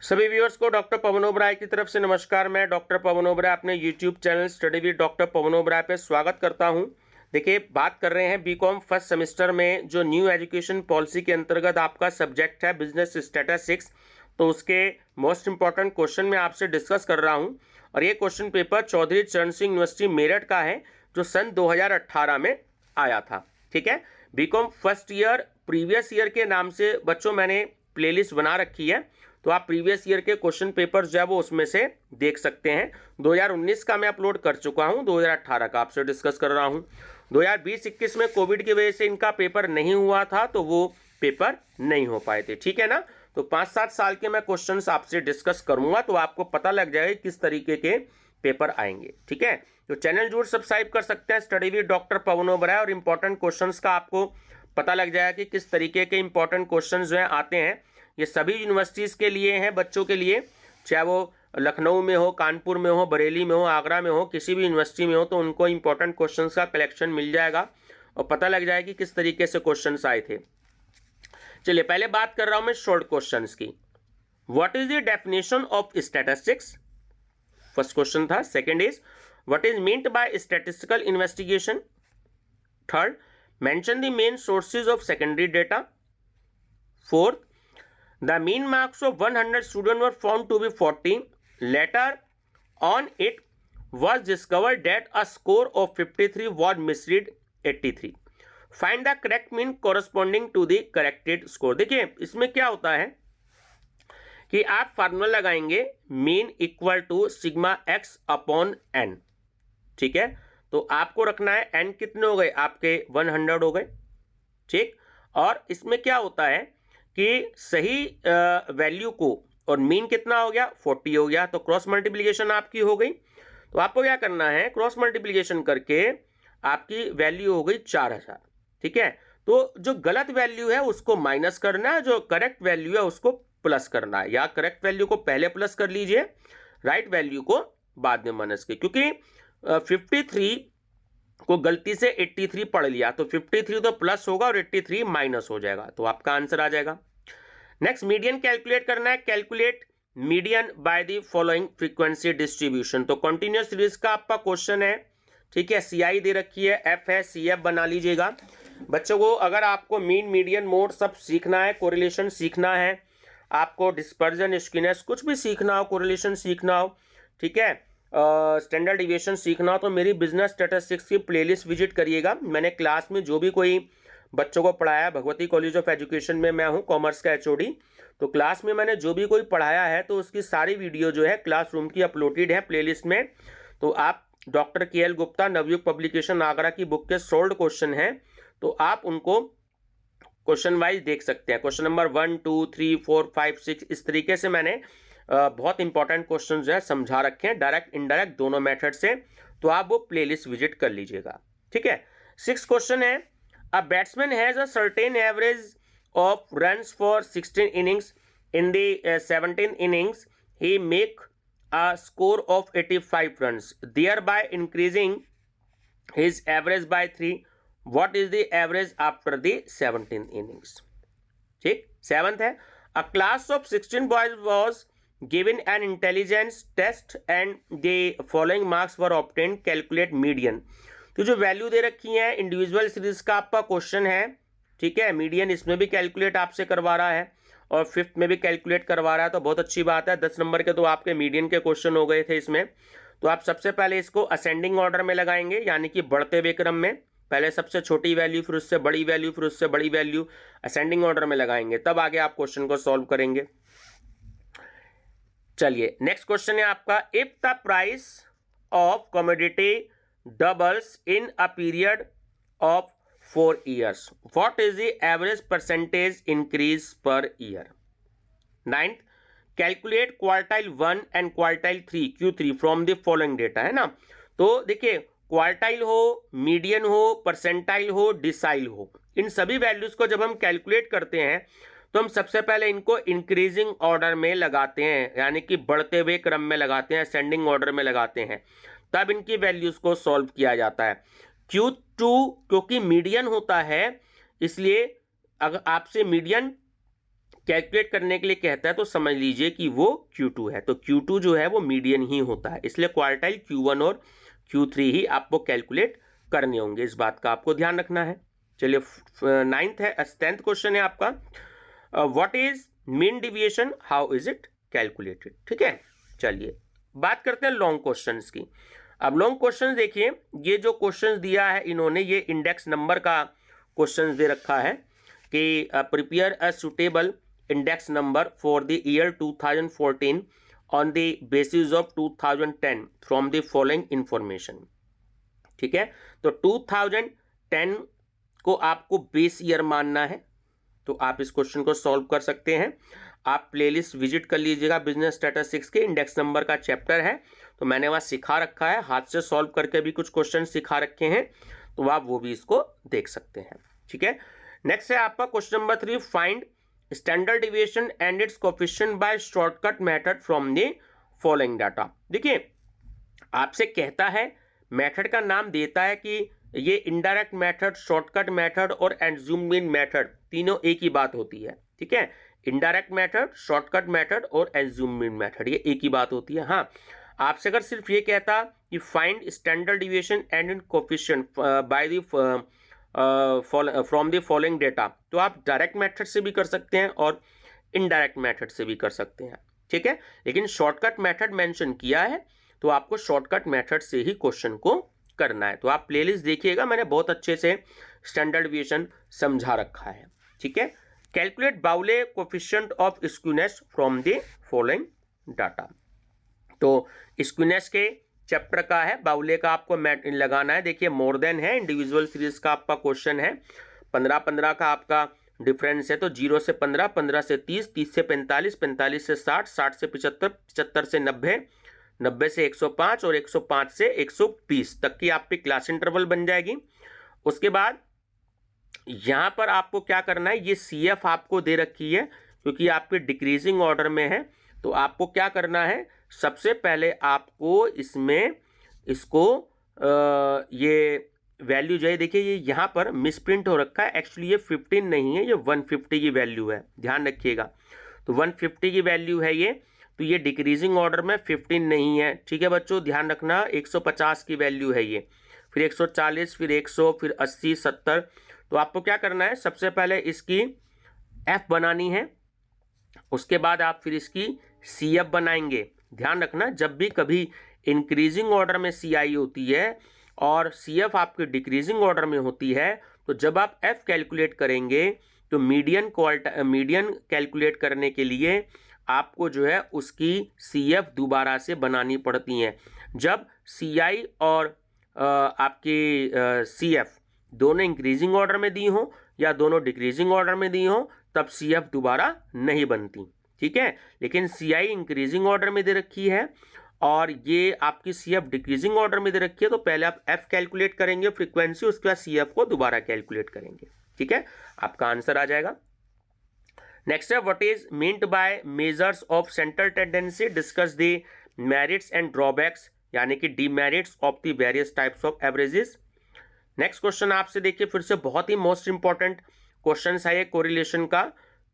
सभी व्यूअर्स को डॉक्टर पवन ओबराय की तरफ से नमस्कार। मैं डॉक्टर पवन ओबराय अपने YouTube channel study with doctor Pavan Oberoi पे स्वागत करता हूं। देखिए, बात कर रहे हैं बीकॉम फर्स्ट सेमेस्टर में जो न्यू एजुकेशन पॉलिसी के अंतर्गत आपका सब्जेक्ट है बिजनेस स्टैटिस्टिक्स, तो उसके मोस्ट इंपॉर्टेंट क्वेश्चन मैं आपसे डिस्कस कर रहा हूँ। और ये क्वेश्चन पेपर चौधरी चरण सिंह यूनिवर्सिटी मेरठ का है जो सन 2018 में आया था। ठीक है, BCom first year previous year के नाम से बच्चों मैंने प्लेलिस्ट बना रखी है, तो आप प्रीवियस ईयर के क्वेश्चन पेपर जो है वो उसमें से देख सकते हैं। 2019 का मैं अपलोड कर चुका हूं, 2018 का आपसे डिस्कस कर रहा हूं। 2020-21 में कोविड की वजह से इनका पेपर नहीं हुआ था, तो वो पेपर नहीं हो पाए थे। ठीक है ना, तो 5-7 साल के मैं क्वेश्चंस आपसे डिस्कस करूंगा, तो आपको पता लग जाएगा किस तरीके के पेपर आएंगे। ठीक है, तो चैनल जरूर सब्सक्राइब कर सकते हैं study with doctor Pavan Oberoi, और इंपॉर्टेंट क्वेश्चंस का आपको पता लग जाएगा कि किस तरीके के इंपॉर्टेंट क्वेश्चंस जो है आते हैं। ये सभी यूनिवर्सिटीज़ के लिए हैं, बच्चों के लिए, चाहे वो लखनऊ में हो, कानपुर में हो, बरेली में हो, आगरा में हो, किसी भी यूनिवर्सिटी में हो, तो उनको इंपॉर्टेंट क्वेश्चंस का कलेक्शन मिल जाएगा और पता लग जाएगा कि किस तरीके से क्वेश्चंस आए थे। चलिए, पहले बात कर रहा हूं मैं शॉर्ट क्वेश्चंस की। What is the definition of statistics? First question था। Second is what is meant by statistical investigation? Third, mention the main sources of secondary data. Fourth, the mean marks of 100 students were found to be 40. Later on, it was discovered that a score of 53 was misread 83. Find the correct mean corresponding to the corrected score. देखिए, इसमें क्या होता है कि आप formula लगाएंगे mean equal to sigma X upon N. ठीक है, तो आपको रखना है एन कितने हो गए आपके 100 हो गए। ठीक, और इसमें क्या होता है कि सही वैल्यू को, और मीन कितना हो गया 40 हो गया, तो क्रॉस मल्टीप्लिकेशन आपकी हो गई। तो आपको क्या करना है, क्रॉस मल्टीप्लिकेशन करके आपकी वैल्यू हो गई 4000। ठीक है, तो जो गलत वैल्यू है उसको माइनस करना है, जो करेक्ट वैल्यू है उसको प्लस करना है, या करेक्ट वैल्यू को पहले प्लस कर लीजिए, राइट वैल्यू को बाद में माइनस के, क्योंकि 53 को गलती से 83 पढ़ लिया तो 53 तो प्लस होगा और 83 माइनस हो जाएगा, तो आपका आंसर आ जाएगा। नेक्स्ट, मीडियन कैलकुलेट करना है। Calculate median by the following frequency distribution. तो कंटिन्यूअस सीरीज का आपका क्वेश्चन है। ठीक है, CI दे रखी है, F है, CF बना लीजिएगा। बच्चों को अगर आपको मीन मीडियन मोड सब सीखना है, कोरिलेशन सीखना है, आपको डिस्पर्जन स्क्यूनेस कुछ भी सीखना हो, कोरिलेशन सीखना हो, ठीक है, स्टैंडर्ड डिविएशन सीखना हो, तो मेरी बिजनेस स्टैटिस्टिक्स की प्लेलिस्ट विजिट करिएगा। मैंने क्लास में जो भी कोई बच्चों को पढ़ाया, भगवती कॉलेज ऑफ एजुकेशन में मैं हूं कॉमर्स का HOD, तो क्लास में मैंने जो भी कोई पढ़ाया है तो उसकी सारी वीडियो जो है क्लासरूम की अपलोडेड है प्लेलिस्ट में। तो आप doctor KL Gupta Navyug publication Agra की बुक के सोल्ड क्वेश्चन हैं, तो आप उनको क्वेश्चन वाइज देख सकते हैं। क्वेश्चन नंबर 1, 2, 3, 4, 5, 6 इस तरीके से मैंने बहुत इंपॉर्टेंट क्वेश्चन जो है समझा रखे हैं, डायरेक्ट इनडायरेक्ट दोनों मेथड से, तो आप वो प्लेलिस्ट विजिट कर लीजिएगा। ठीक है, 6 क्वेश्चन है। A batsman has a certain average of runs for 16 innings. In the 17th innings he make a score of 85 runs, thereby increasing his average by 3. What is the average after the 17th innings? ठीक, 7th है। A class of 16 boys was given an intelligence test and the following marks were obtained. Calculate median. तो जो value दे रखी है individual series का आपका question है। ठीक है, मीडियन इसमें भी कैलकुलेट आपसे करवा रहा है और 5th में भी कैलकुलेट करवा रहा है, तो बहुत अच्छी बात है। 10 नंबर के तो आपके मीडियन के क्वेश्चन हो गए थे इसमें। तो आप सबसे पहले इसको असेंडिंग ऑर्डर में लगाएंगे, यानी कि बढ़ते हुए क्रम में, पहले सबसे छोटी वैल्यू, फिर उससे बड़ी वैल्यू, फिर उससे बड़ी वैल्यू, असेंडिंग ऑर्डर में लगाएंगे, तब आगे आप क्वेश्चन को सॉल्व करेंगे। चलिए, नेक्स्ट क्वेश्चन है आपका, if the price of commodity doubles in a period of 4 years, what is the average percentage increase per year? 9th, calculate quartile 1 and quartile 3 Q3 from the following data, है ना। तो देखिए, quartile हो, median हो, percentile हो, decile हो, इन सभी values को जब हम कैलकुलेट करते हैं तो हम सबसे पहले इनको इंक्रीजिंग ऑर्डर में लगाते हैं, यानी कि बढ़ते हुए क्रम में लगाते हैं, असेंडिंग ऑर्डर में लगाते हैं, तब इनकी वैल्यूज को सॉल्व किया जाता है। Q2 क्योंकि मीडियन होता है, इसलिए अगर आपसे मीडियन कैलकुलेट करने के लिए कहता है तो समझ लीजिए कि वो Q2 है, तो Q2 जो है वो मीडियन ही होता है, इसलिए क्वार्टाइल Q1 और Q3 ही आपको कैलकुलेट करने होंगे, इस बात का आपको ध्यान रखना है। चलिए 10th क्वेश्चन है आपका, what is mean deviation, how is it calculated. ठीक है, चलिए बात करते हैं लॉन्ग क्वेश्चंस की। अब लॉन्ग क्वेश्चंस देखिए, ये जो क्वेश्चंस दिया है इन्होंने, ये इंडेक्स नंबर का क्वेश्चंस दे रखा है कि prepare a suitable index number for the year 2014 on the basis of 2010 from the following information. ठीक है, तो 2010 को आपको बेस ईयर मानना है, तो आप इस क्वेश्चन को सॉल्व कर सकते हैं। आप प्लेलिस्ट विजिट कर लीजिएगा, बिजनेस स्टैटिस्टिक्स के इंडेक्स नंबर का चैप्टर है, तो मैंने वहाँ सिखा रखा है, हाथ से सॉल्व करके भी कुछ क्वेश्चन सिखा रखे हैं, तो आप वो भी इसको देख सकते हैं। ठीक है, नेक्स्ट है आपका question number 3, find standard deviation and it's coefficient by shortcut method from the following data. देखिए आपसे कहता है, मेथड का नाम देता है कि ये इनडायरेक्ट मेथड, शॉर्टकट मेथड और एज्यूम मीन मेथड तीनों एक ही बात होती है। ठीक है, इनडायरेक्ट मेथड, शॉर्टकट मेथड और एज्यूम मीन मेथड ये एक ही बात होती है। हाँ, आपसे अगर सिर्फ ये कहता कि find standard deviation and in coefficient by the from the following data, तो आप डायरेक्ट मेथड से भी कर सकते हैं और इनडायरेक्ट मेथड से भी कर सकते हैं। ठीक है, लेकिन शॉर्टकट मेथड मेंशन किया है, तो आपको शॉर्टकट मेथड से ही क्वेश्चन को करना है। तो आप प्लेलिस्ट देखिएगा, मैंने बहुत अच्छे से स्टैंडर्ड डिविएशन समझा रखा है। ठीक है, कैलकुलेट बाउले coefficient of skewness from the following data. तो स्क्यूनेस के चैप्टर का है, बाउले का आपको लगाना है। देखिए मोर देन है, इंडिविजुअल सीरीज का आपका क्वेश्चन है, 15-15 का आपका डिफरेंस है, तो 0 से 15, 15 से 30, 30 से 45, 45 से 60, 60 से 75, 75 से 90, 90 से 105 और 105 से 120 तक की आपकी क्लास इंटरवल बन जाएगी। उसके बाद यहां पर आपको क्या करना है, ये CF आपको दे रखी है क्योंकि आपके डिक्रीजिंग ऑर्डर में है, तो आपको क्या करना है, सबसे पहले आपको इसमें इसको ये वैल्यू जो है, देखिए ये यहाँ पर मिसप्रिंट हो रखा है, एक्चुअली ये 15 नहीं है, ये 150 की वैल्यू है, ध्यान रखिएगा। तो 150 की वैल्यू है ये, तो ये डिक्रीजिंग ऑर्डर में 15 नहीं है। ठीक है बच्चों, ध्यान रखना, 150 की वैल्यू है ये, फिर 140, फिर 100, फिर 80, 70। तो आपको क्या करना है, सबसे पहले इसकी F बनानी है, उसके बाद आप फिर इसकी CF बनाएंगे। ध्यान रखना, जब भी कभी इंक्रीजिंग ऑर्डर में CI होती है और CF आपके डिक्रीजिंग ऑर्डर में होती है, तो जब आप F कैलकुलेट करेंगे तो मीडियन कैलकुलेट करने के लिए आपको जो है उसकी CF दोबारा से बनानी पड़ती हैं। जब CI और आपकी CF दोनों इंक्रीजिंग ऑर्डर में दी हो या दोनों डिक्रीजिंग ऑर्डर में दी हो, तब CF दोबारा नहीं बनती। ठीक है, लेकिन CI इंक्रीजिंग ऑर्डर में दे रखी है और ये आपकी CF डिक्रीजिंग ऑर्डर में दे रखी है, तो पहले आप F कैलकुलेट करेंगे फ्रीक्वेंसी, उसके बाद CF को दोबारा कैलकुलेट करेंगे। ठीक है, आपका आंसर आ जाएगा। नेक्स्ट है, what is meant bye measures of central tendency, discuss the merits and drawbacks, यानी कि demerits of the various types of averages. Next question आपसे देखिए, फिर से बहुत ही मोस्ट इंपॉर्टेंट क्वेश्चन है ये कोरिलेशन का।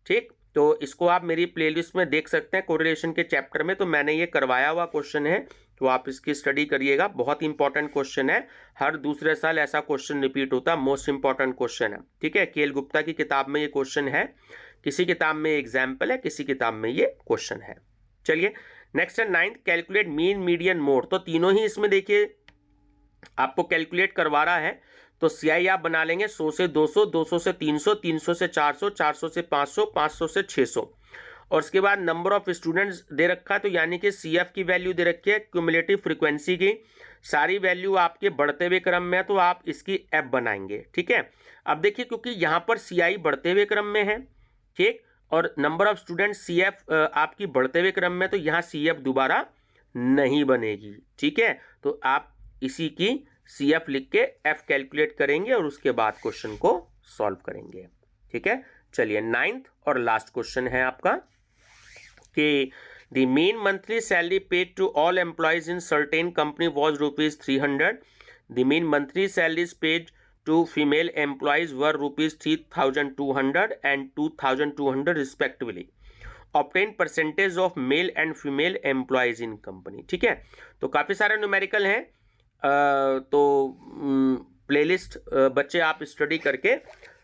ठीक, तो इसको आप मेरी प्लेलिस्ट में देख सकते हैं, कोरिलेशन के चैप्टर में तो मैंने ये करवाया हुआ क्वेश्चन है, तो आप इसकी स्टडी करिएगा, बहुत इंपॉर्टेंट क्वेश्चन है, हर दूसरे साल ऐसा क्वेश्चन रिपीट होता है, मोस्ट इंपॉर्टेंट क्वेश्चन है। ठीक है, KL गुप्ता की किताब में ये क्वेश्चन है, किसी किताब में एग्जाम्पल है, किसी किताब में ये क्वेश्चन है। चलिए नेक्स्ट है 9th, calculate mean median mode. तो तीनों ही इसमें देखिए आपको कैलकुलेट करवा रहा है, तो CI आप बना लेंगे 100 से 200, 200 से 300, 300 से 400, 400 से 500, 500 से 600, और उसके बाद नंबर ऑफ स्टूडेंट्स दे रखा है, तो यानी कि CF की वैल्यू दे रखी है, क्यूमुलेटिव फ्रीक्वेंसी की सारी वैल्यू आपके बढ़ते हुए क्रम में है, तो आप इसकी F बनाएंगे। ठीक है, अब देखिए क्योंकि यहाँ पर CI बढ़ते हुए क्रम में है, ठीक, और नंबर ऑफ स्टूडेंट CF आपकी बढ़ते हुए क्रम में, तो यहाँ CF दोबारा नहीं बनेगी। ठीक है, तो आप इसी की CF लिख के F कैलकुलेट करेंगे और उसके बाद क्वेश्चन को सॉल्व करेंगे। ठीक है, चलिए 9th और लास्ट क्वेश्चन है आपका कि the mean monthly salary paid to all employees in certain company was ₹300। The mean monthly salaries paid to female employees were rupees 3,200 and 2,200 respectively. Obtain percentage of male and female employees in company. ठीक है, तो काफ़ी सारे numerical हैं, तो playlist बच्चे आप study करके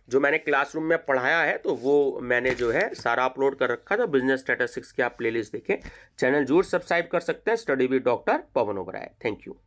जो मैंने क्लासरूम में पढ़ाया है तो वो मैंने जो है सारा अपलोड कर रखा था। बिजनेस स्टैटिस्टिक्स की आप प्लेलिस्ट देखें। चैनल जरूर सब्सक्राइब कर सकते हैं, study with doctor Pavan Oberoi. Thank you.